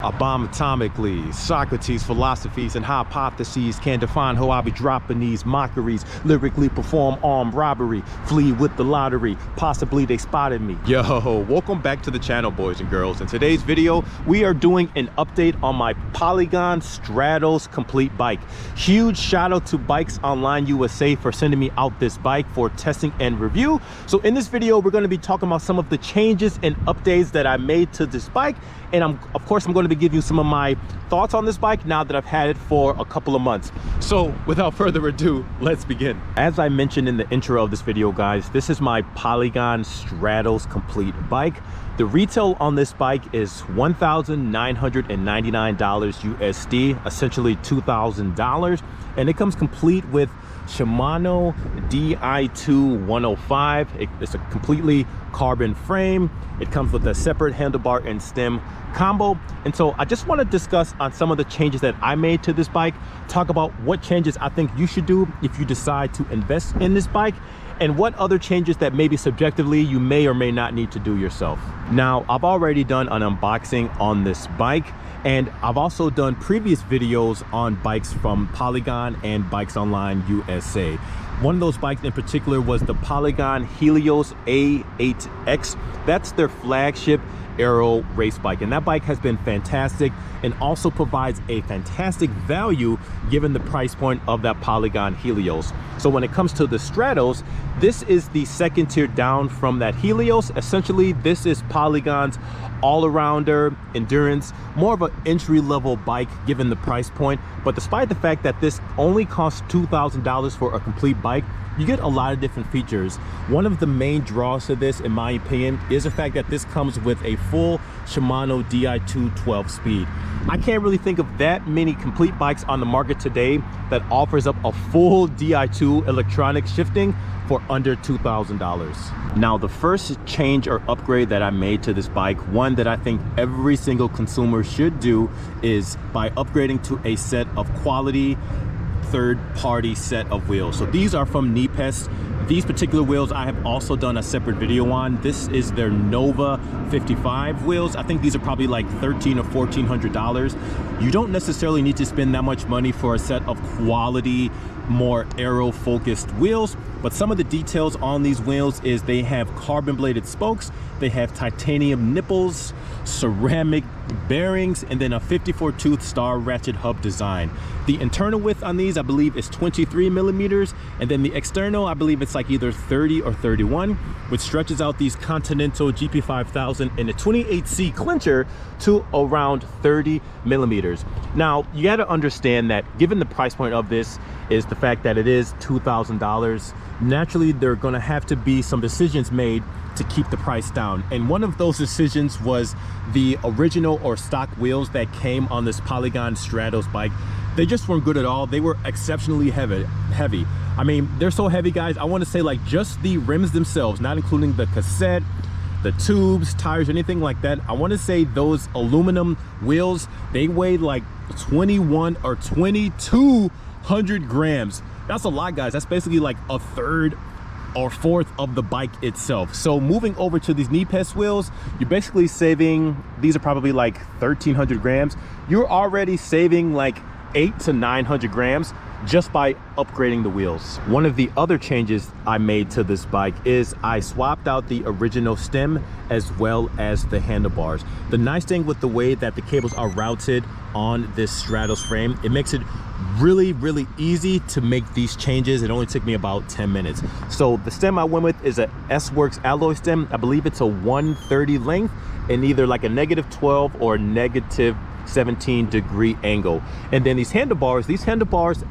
I bomb atomically. Socrates' philosophies and hypotheses can define how I be dropping these mockeries. Lyrically perform armed robbery. Flee with the lottery. Possibly they spotted me. Yo, welcome back to the channel, boys and girls. In today's video, we are doing an update on my Polygon Strattos complete bike. Huge shout out to Bikes Online USA for sending me out this bike for testing and review. So in this video, we're going to be talking about some of the changes and updates that I made to this bike. And of course, I'm going to be giving you some of my thoughts on this bike now that I've had it for a couple of months. So without further ado, let's begin. As I mentioned in the intro of this video, guys, this is my Polygon Strattos complete bike. The retail on this bike is $1,999 USD, essentially $2,000. And it comes complete with Shimano Di2 105. It's a completely carbon frame. It comes with a separate handlebar and stem combo. And so I just want to discuss on some of the changes that I made to this bike, talk about what changes I think you should do if you decide to invest in this bike, and what other changes that maybe subjectively you may or may not need to do yourself. Now, I've already done an unboxing on this bike, and I've also done previous videos on bikes from Polygon and Bikes Online USA. One of those bikes in particular was the Polygon Helios A8X. That's their flagship aero race bike, and that bike has been fantastic and also provides a fantastic value given the price point of that Polygon Helios. So when it comes to the Strattos, this is the second tier down from that Helios. Essentially, this is Polygon's all-arounder endurance, more of an entry-level bike given the price point. But despite the fact that this only costs $2,000 for a complete bike, you get a lot of different features. One of the main draws to this, in my opinion, is the fact that this comes with a full Shimano Di2 12-speed. I can't really think of that many complete bikes on the market today that offers up a full Di2 electronic shifting for under $2,000. Now, the first change or upgrade that I made to this bike, one that I think every single consumer should do, is by upgrading to a set of quality third-party set of wheels. So these are from Nepes. These particular wheels I have also done a separate video on. This is their Nova 55 wheels. I think these are probably like $1,300 or $1,400. You don't necessarily need to spend that much money for a set of quality, more aero focused wheels, but some of the details on these wheels is they have carbon bladed spokes, they have titanium nipples, ceramic bearings, and then a 54 tooth star ratchet hub design. The internal width on these, I believe, is 23 millimeters, and then the external, I believe it's like either 30 or 31, which stretches out these Continental GP5000 and a 28C clincher to around 30 millimeters. Now, you got to understand that given the price point of this is the fact that it is $2,000, naturally there are going to have to be some decisions made to keep the price down. And one of those decisions was the original or stock wheels that came on this Polygon Strattos bike. They just weren't good at all. They were exceptionally heavy. I mean, they're so heavy, guys. I want to say like just the rims themselves, not including the cassette, the tubes, tires, anything like that. I want to say those aluminum wheels, they weighed like 21 or 2,200 grams. That's a lot, guys. That's basically like a third or fourth of the bike itself. So moving over to these Nepes wheels, you're basically saving, these are probably like 1,300 grams. You're already saving like 800 to 900 grams just by upgrading the wheels. One of the other changes I made to this bike is I swapped out the original stem as well as the handlebars. The nice thing with the way that the cables are routed on this Strattos frame, it makes it really easy to make these changes. It only took me about 10 minutes. So the stem I went with is a S7X alloy stem. I believe it's a 130 length and either like a -12 or -17-degree angle. And then these handlebars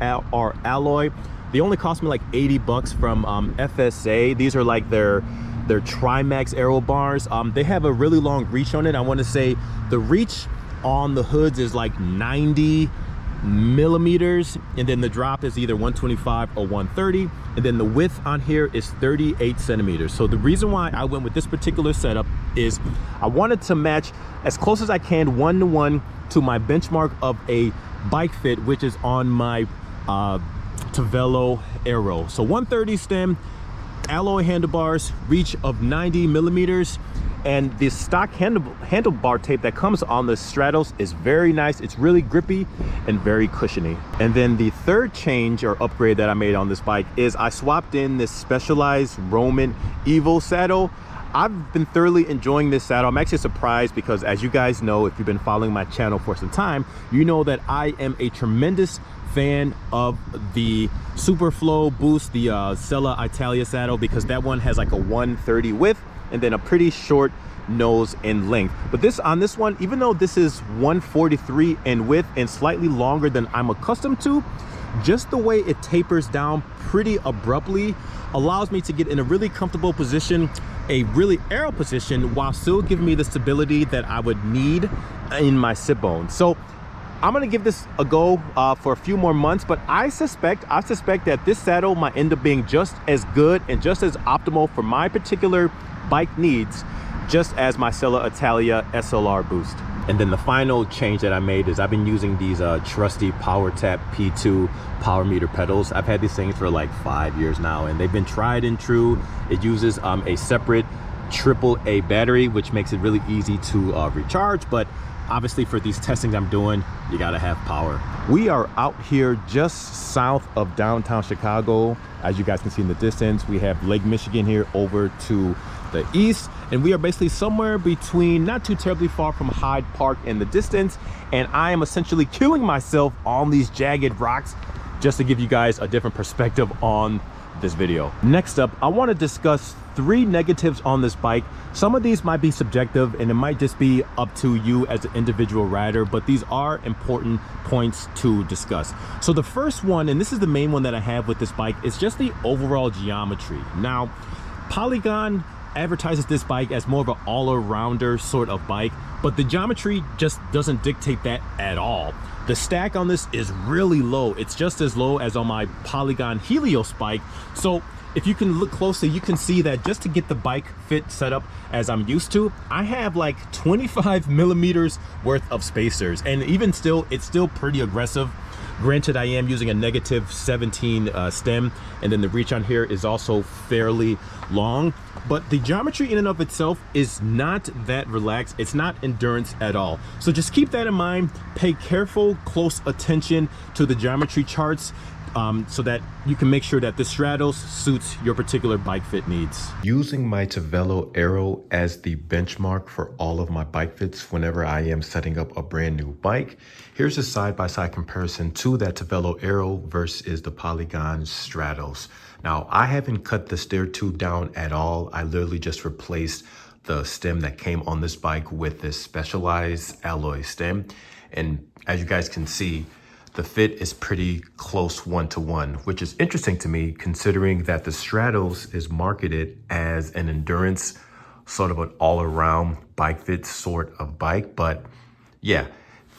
are alloy. They only cost me like 80 bucks from FSA. These are like their Trimax aero bars. They have a really long reach on it. I want to say the reach on the hoods is like 90 millimeters, and then the drop is either 125 or 130, and then the width on here is 38 centimeters. So the reason why I went with this particular setup is I wanted to match as close as I can one-to-one to my benchmark of a bike fit, which is on my Tavello Aero. So 130 stem, alloy handlebars, reach of 90 millimeters, And the stock handlebar tape that comes on the Strattos is very nice. It's really grippy and very cushiony. And then the third change or upgrade that I made on this bike is I swapped in this Specialized Roman Evo saddle. I've been thoroughly enjoying this saddle. I'm actually surprised because, as you guys know, if you've been following my channel for some time, you know that I am a tremendous fan of the Superflow Boost, the Sella Italia saddle, because that one has like a 130 width and then a pretty short nose and length. But on this one, even though this is 143 in width and slightly longer than I'm accustomed to, just the way it tapers down pretty abruptly allows me to get in a really comfortable position, a really aero position, while still giving me the stability that I would need in my sit bone. So I'm gonna give this a go for a few more months, but I suspect that this saddle might end up being just as good and just as optimal for my particular bike needs, just as my Sella Italia SLR Boost. And then the final change that I made is I've been using these trusty PowerTap P2 power meter pedals. I've had these things for like 5 years now, and they've been tried and true. It uses a separate AAA battery, which makes it really easy to recharge. But obviously for these testings I'm doing, you gotta have power. We are out here just south of downtown Chicago. As you guys can see in the distance, we have Lake Michigan here over to the east, and we are basically somewhere between, not too terribly far from Hyde Park in the distance, and I am essentially killing myself on these jagged rocks just to give you guys a different perspective on this video. Next up, I want to discuss 3 negatives on this bike. Some of these might be subjective and it might just be up to you as an individual rider, but these are important points to discuss. So the first one, and this is the main one that I have with this bike, is just the overall geometry. Now, Polygon advertises this bike as more of an all-arounder sort of bike, but the geometry just doesn't dictate that at all. The stack on this is really low. It's just as low as on my Polygon Helios bike. So if you can look closely, you can see that just to get the bike fit set up as I'm used to, I have like 25 millimeters worth of spacers, and even still, it's still pretty aggressive. Granted, I am using a -17 stem, and then the reach on here is also fairly long, but the geometry in and of itself is not that relaxed. It's not endurance at all. So just keep that in mind. Pay careful, close attention to the geometry charts, so that you can make sure that the Strattos suits your particular bike fit needs. Using my Tavello Aero as the benchmark for all of my bike fits whenever I am setting up a brand new bike, here's a side-by-side comparison to that Tavello Aero versus the Polygon Strattos. Now, I haven't cut the stair tube down at all. I literally just replaced the stem that came on this bike with this Specialized alloy stem. And as you guys can see, the fit is pretty close one-to-one, which is interesting to me considering that the Strattos is marketed as an endurance, sort of an all-around bike fit sort of bike. But yeah,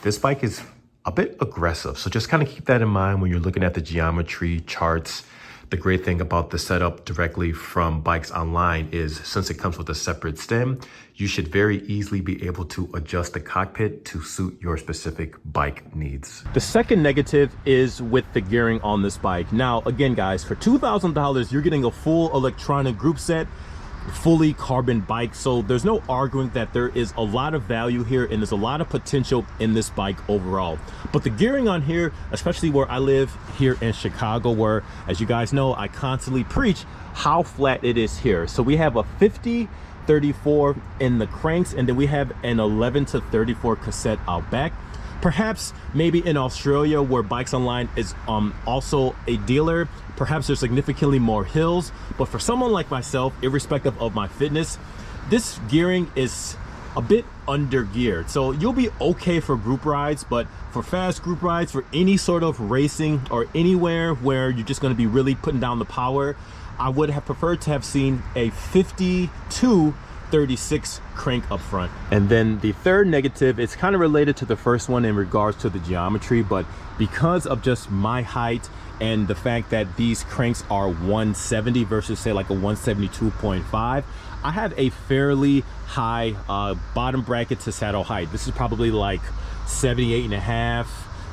this bike is a bit aggressive. So just kind of keep that in mind when you're looking at the geometry charts. The great thing about the setup directly from Bikes Online is, since it comes with a separate stem, you should very easily be able to adjust the cockpit to suit your specific bike needs. The second negative is with the gearing on this bike. Now, again, guys, for $2,000, you're getting a full electronic group set, fully carbon bike. So there's no arguing that there is a lot of value here and there's a lot of potential in this bike overall. But the gearing on here, especially where I live here in Chicago, where, as you guys know, I constantly preach how flat it is here. So we have a 50-34 in the cranks, and then we have an 11-34 cassette out back. Perhaps maybe in Australia, where Bikes Online is also a dealer, perhaps there's significantly more hills. But for someone like myself, irrespective of my fitness, this gearing is a bit under geared. So you'll be okay for group rides, but for fast group rides, for any sort of racing or anywhere where you're just going to be really putting down the power, I would have preferred to have seen a 52-36 crank up front. And then the third negative is kind of related to the first one in regards to the geometry, but because of just my height and the fact that these cranks are 170 versus say like a 172.5, I have a fairly high bottom bracket to saddle height. This is probably like 78.5,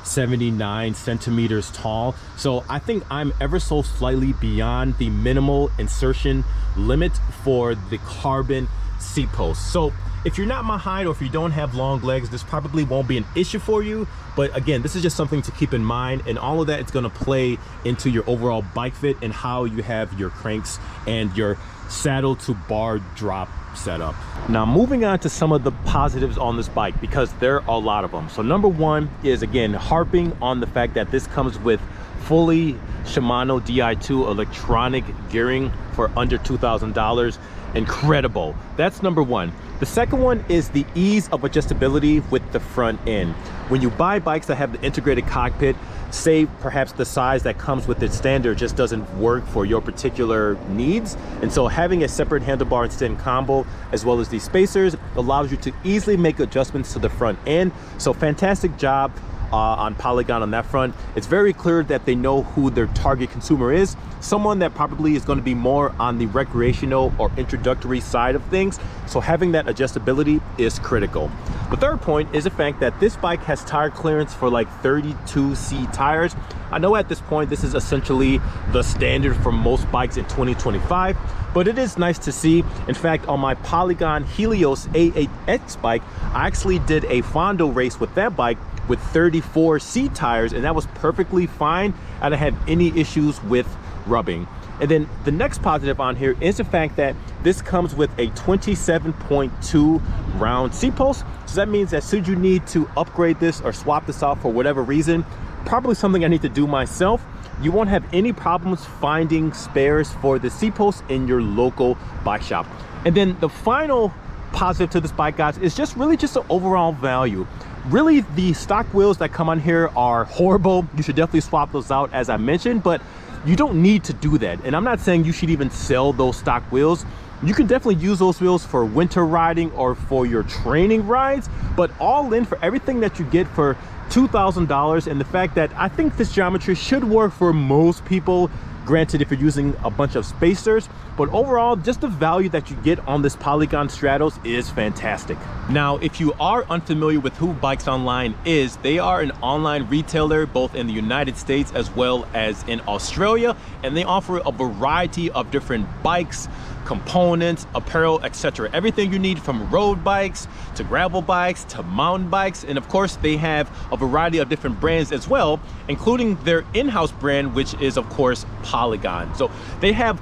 79 centimeters tall. So I think I'm ever so slightly beyond the minimal insertion limit for the carbon seat post. So if you're not my height or if you don't have long legs, this probably won't be an issue for you. But again, this is just something to keep in mind, and all of that is going to play into your overall bike fit and how you have your cranks and your saddle to bar drop setup. Now moving on to some of the positives on this bike, because there are a lot of them. So number one is, again, harping on the fact that this comes with fully Shimano Di2 electronic gearing for under $2,000. Incredible. That's number one. The second one is the ease of adjustability with the front end. When you buy bikes that have the integrated cockpit, say perhaps the size that comes with its standard just doesn't work for your particular needs, and so having a separate handlebar and stand combo as well as these spacers allows you to easily make adjustments to the front end. So fantastic job on Polygon on that front. It's very clear that they know who their target consumer is, someone that probably is going to be more on the recreational or introductory side of things. So having that adjustability is critical. The third point is the fact that this bike has tire clearance for like 32C tires. I know at this point this is essentially the standard for most bikes in 2025, but it is nice to see. In fact, on my Polygon Helios A8X bike, I actually did a Fondo race with that bike with 34C tires, and that was perfectly fine. I didn't have any issues with rubbing. And then the next positive on here is the fact that this comes with a 27.2 round seat post. So that means that should you need to upgrade this or swap this out for whatever reason, probably something I need to do myself, you won't have any problems finding spares for the seat post in your local bike shop. And then the final positive to this bike, guys, is just really just the overall value. Really, the stock wheels that come on here are horrible. You should definitely swap those out, as I mentioned, but you don't need to do that. And I'm not saying you should even sell those stock wheels. You can definitely use those wheels for winter riding or for your training rides, but all in, for everything that you get for $2,000, and the fact that I think this geometry should work for most people, granted if you're using a bunch of spacers, but overall just the value that you get on this Polygon Strattos is fantastic. Now, if you are unfamiliar with who Bikes Online is, they are an online retailer both in the United States as well as in Australia, and they offer a variety of different bikes, components, apparel, etc. Everything you need, from road bikes to gravel bikes to mountain bikes. And of course they have a variety of different brands as well, including their in-house brand, which is of course Polygon. So they have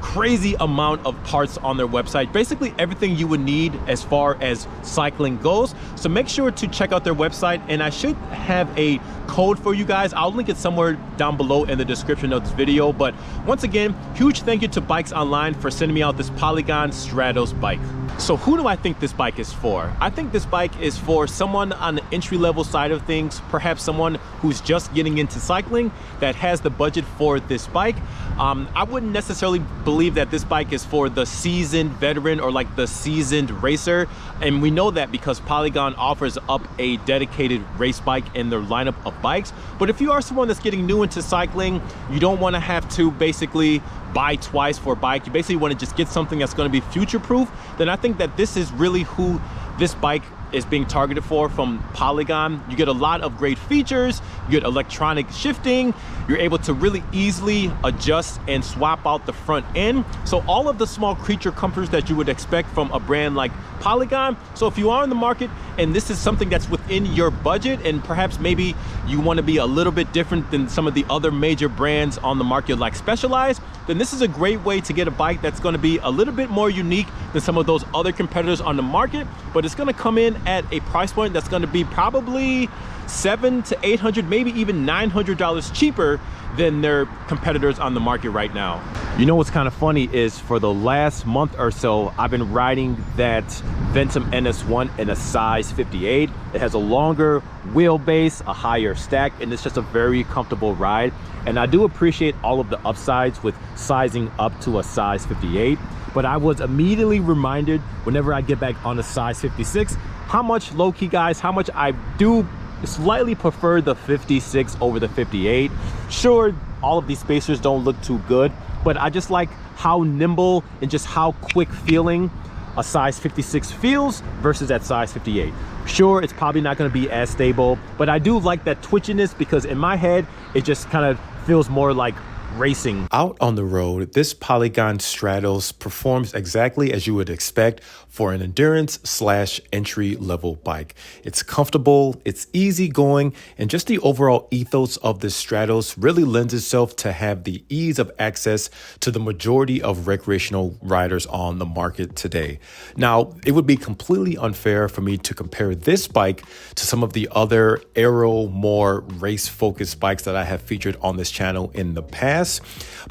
crazy amount of parts on their website, basically everything you would need as far as cycling goes. So make sure to check out their website, and I should have a code for you guys. I'll link it somewhere down below in the description of this video. But once again, huge thank you to Bikes Online for sending me out this Polygon Strattos bike. So who do I think this bike is for? I think this bike is for someone on the entry-level side of things, perhaps someone who's just getting into cycling that has the budget for this bike. I wouldn't necessarily believe that this bike is for the seasoned veteran or like the seasoned racer, and we know that because Polygon offers up a dedicated race bike in their lineup of bikes. But if you are someone that's getting new into cycling, you don't want to have to basically buy twice for a bike, you basically want to just get something that's going to be future-proof, then I think that this is really who this bike is being targeted for from Polygon. You get a lot of great features, you get electronic shifting, you're able to really easily adjust and swap out the front end. So all of the small creature comforts that you would expect from a brand like Polygon. So if you are in the market and this is something that's within your budget, and perhaps maybe you want to be a little bit different than some of the other major brands on the market like Specialized, then this is a great way to get a bike that's going to be a little bit more unique than some of those other competitors on the market, but it's going to come in at a price point that's going to be probably $700 to $800, maybe even $900 cheaper than their competitors on the market right now. You know what's kind of funny is for the last month or so, I've been riding that Ventum NS1 in a size 58. It has a longer wheelbase, a higher stack, and it's just a very comfortable ride. And I do appreciate all of the upsides with sizing up to a size 58. But I was immediately reminded whenever I get back on a size 56, how much, low-key guys, how much I do slightly prefer the 56 over the 58. Sure, all of these spacers don't look too good, but I just like how nimble and just how quick feeling a size 56 feels versus that size 58. Sure, it's probably not going to be as stable, but I do like that twitchiness because in my head, it just kind of feels more like racing. Out on the road, this Polygon Strattos performs exactly as you would expect for an endurance / entry level bike. It's comfortable, it's easy going, and just the overall ethos of this Strattos really lends itself to have the ease of access to the majority of recreational riders on the market today. Now, it would be completely unfair for me to compare this bike to some of the other aero, more race-focused bikes that I have featured on this channel in the past.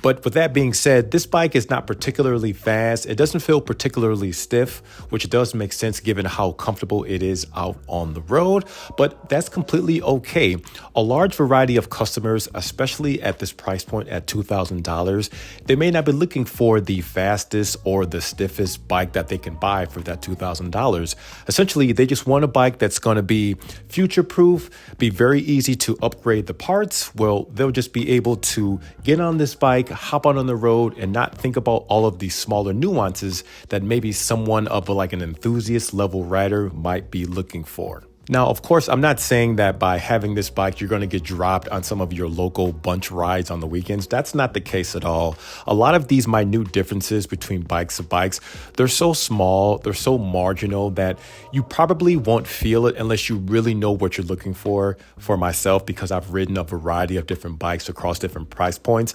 But with that being said, this bike is not particularly fast. It doesn't feel particularly stiff, which does make sense given how comfortable it is out on the road, but that's completely okay. A large variety of customers, especially at this price point at $2,000, they may not be looking for the fastest or the stiffest bike that they can buy for that $2,000. Essentially, they just want a bike that's going to be future-proof, be very easy to upgrade the parts. Well, they'll just be able to get on this bike, hop out on the road, and not think about all of these smaller nuances that maybe someone of like an enthusiast level rider might be looking for. Now, of course, I'm not saying that by having this bike, you're going to get dropped on some of your local bunch rides on the weekends. That's not the case at all. A lot of these minute differences between bikes to bikes, they're so small, they're so marginal that you probably won't feel it unless you really know what you're looking for. For myself, because I've ridden a variety of different bikes across different price points,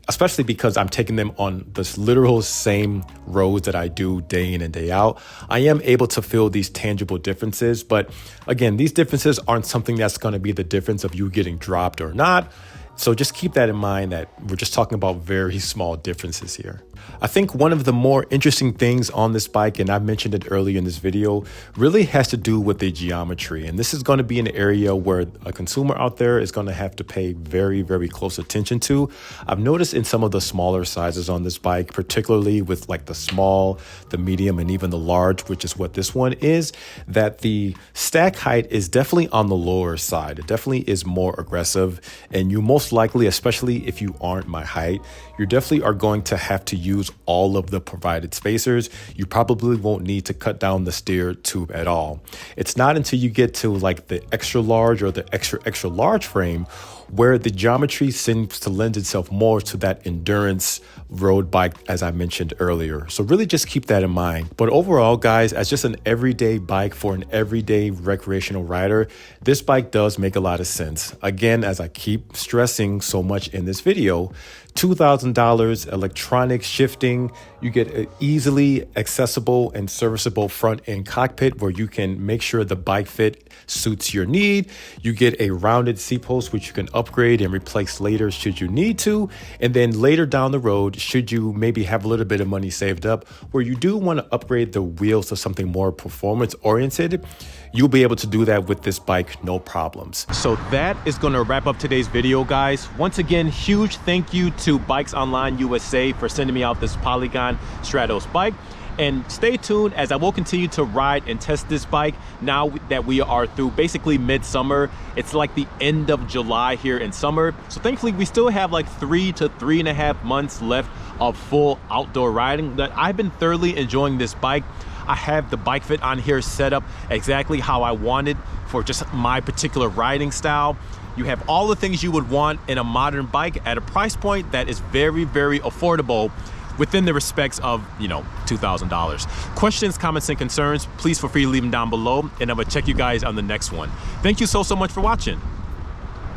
especially because I'm taking them on this literal same roads that I do day in and day out, I am able to feel these tangible differences. But again, these differences aren't something that's going to be the difference of you getting dropped or not. So just keep that in mind that we're just talking about very small differences here. I think one of the more interesting things on this bike, and I mentioned it earlier in this video, really has to do with the geometry. And this is going to be an area where a consumer out there is going to have to pay very, very close attention to. I've noticed in some of the smaller sizes on this bike, particularly with like the small, the medium, and even the large, which is what this one is, that the stack height is definitely on the lower side. It definitely is more aggressive, and you most likely, especially if you aren't my height, you definitely are going to have to use all of the provided spacers. You probably won't need to cut down the steer tube at all. It's not until you get to like the extra large or the extra large frame where the geometry seems to lend itself more to that endurance road bike, as I mentioned earlier. So really just keep that in mind. But overall, guys, as just an everyday bike for an everyday recreational rider, this bike does make a lot of sense. Again, as I keep stressing so much in this video, $2,000, electronic shifting, you get an easily accessible and serviceable front end cockpit where you can make sure the bike fit suits your need. You get a rounded seat post, which you can upgrade and replace later should you need to. And then later down the road, should you maybe have a little bit of money saved up where you do want to upgrade the wheels to something more performance oriented, you'll be able to do that with this bike, no problems. So that is going to wrap up today's video, guys. Once again, huge thank you to Bikes Online USA for sending me out this Polygon Strattos bike. And stay tuned as I will continue to ride and test this bike now that we are through basically midsummer. It's like the end of July here in summer. So thankfully we still have like 3 to 3.5 months left of full outdoor riding. But I've been thoroughly enjoying this bike. I have the bike fit on here set up exactly how I wanted for just my particular riding style. You have all the things you would want in a modern bike at a price point that is very, very affordable within the respects of, you know, $2,000. Questions, comments, and concerns, please feel free to leave them down below, and I'm gonna check you guys on the next one. Thank you so much for watching.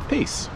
Peace.